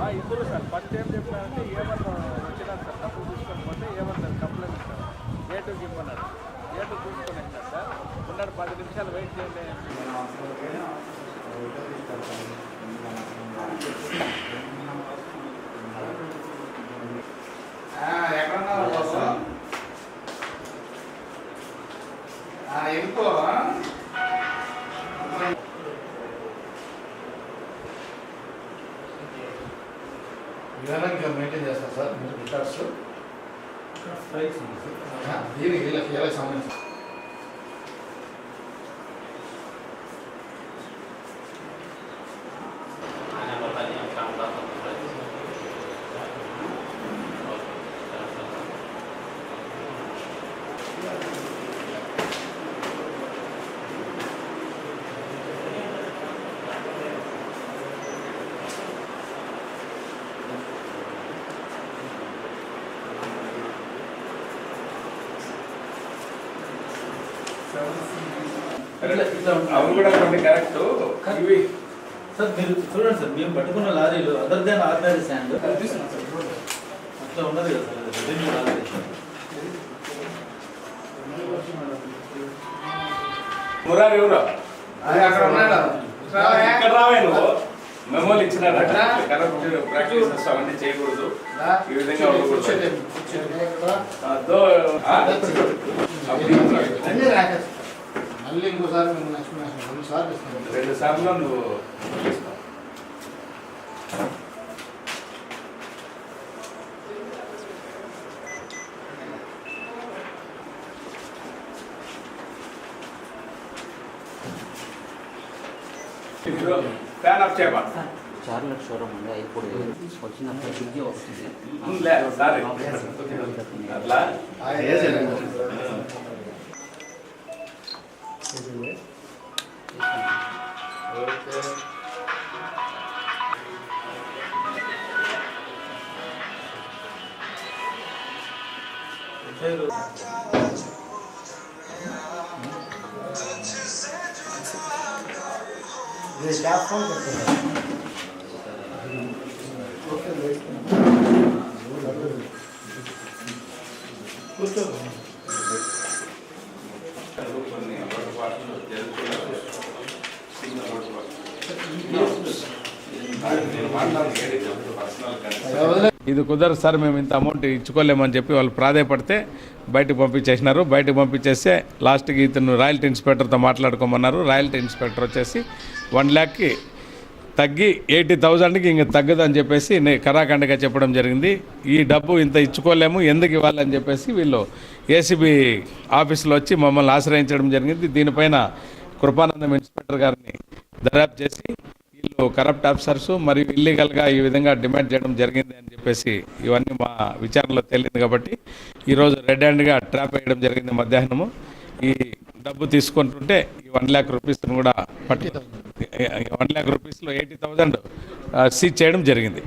ఇద్దరు sir first ఏం చెప్పినారంటే ఏమన్నా వచ్చినారు సార్ డబ్బు తీసుకొని పోతే ఏమన్నారు కంప్లైంట్ ఇస్తారు ఏటుకి ఇవ్వన్నారు ఏటు చూసుకొని ఇస్తారు సార్ ఉన్నాడు 10 నిమిషాలు వెయిట్ చేయండి. ఇవన్నీ ఇంకా మెయింటైన్ చేస్తారు సార్ మీరు రికార్డ్స్ దీనికి వీళ్ళకి సంబంధించి అవి కూడా కొన్ని కరెక్ట్ ఇవి సార్ మీరు చూడండి సార్ మేము పట్టుకున్న లారీలు అదర్ దాన్ ఆర్డినరీ శాండ్ అట్లా ఉన్నది కదా సార్ దీనికి లారీ మురారి ఎవరు అక్కడ ఉన్నాడు ఇక్కడ రావే నువ్వు మెమోలు ఇచ్చినారు కరెక్ట్ ప్రాక్టీసెస్ అవన్నీ చేయకూడదు ఈ విధంగా మళ్ళీ ఇంకోసారి మేము ఎక్స్ప్లెనేషన్ 2 సార్లు ఇస్తాం 2 సార్లు నువ్వు ఫ్యాన్ ఆఫ్ చేయమా చార్లెట్ షోరూమ్ ఉంది ఇప్పుడు వచ్చినప్పుడు విద్య వస్తుంది సారీ అట్లా ఇది కుదరదు సార్ మేము ఇంత అమౌంట్ ఇచ్చుకోలేమని చెప్పి వాళ్ళు ప్రాధాయపడితే బయటకు పంపించేసినారు. బయటకు పంపించేస్తే లాస్ట్కి ఇతను రాయల్టీ ఇన్స్పెక్టర్తో మాట్లాడుకోమన్నారు. రాయల్టీ ఇన్స్పెక్టర్ వచ్చేసి 1 lakకి తగ్గి 80,000కి ఇంక తగ్గదని చెప్పేసి కరాఖండగా చెప్పడం జరిగింది. ఈ డబ్బు ఇంత ఇచ్చుకోలేము ఎందుకు ఇవ్వాలని చెప్పేసి వీళ్ళు ఏసీబీ ఆఫీసులో వచ్చి మమ్మల్ని ఆశ్రయించడం జరిగింది. దీనిపైన కృపానందం ఇన్స్పెక్టర్ గారిని దర్యాప్తు చేసి వీళ్ళు కరప్ట్ ఆఫీసర్స్ మరియు ఇల్లీగల్గా ఈ విధంగా డిమాండ్ చేయడం జరిగింది అని చెప్పేసి ఇవన్నీ మా విచారణలో తేలింది. కాబట్టి ఈరోజు రెడ్ హ్యాండ్గా ట్రాప్ వేయడం జరిగింది. మధ్యాహ్నము ఈ డబ్బు తీసుకుంటుంటే ఈ 1 lakh రూపీస్ను కూడా 1 lakh రూపీస్లో 80,000 సీజ్ చేయడం జరిగింది.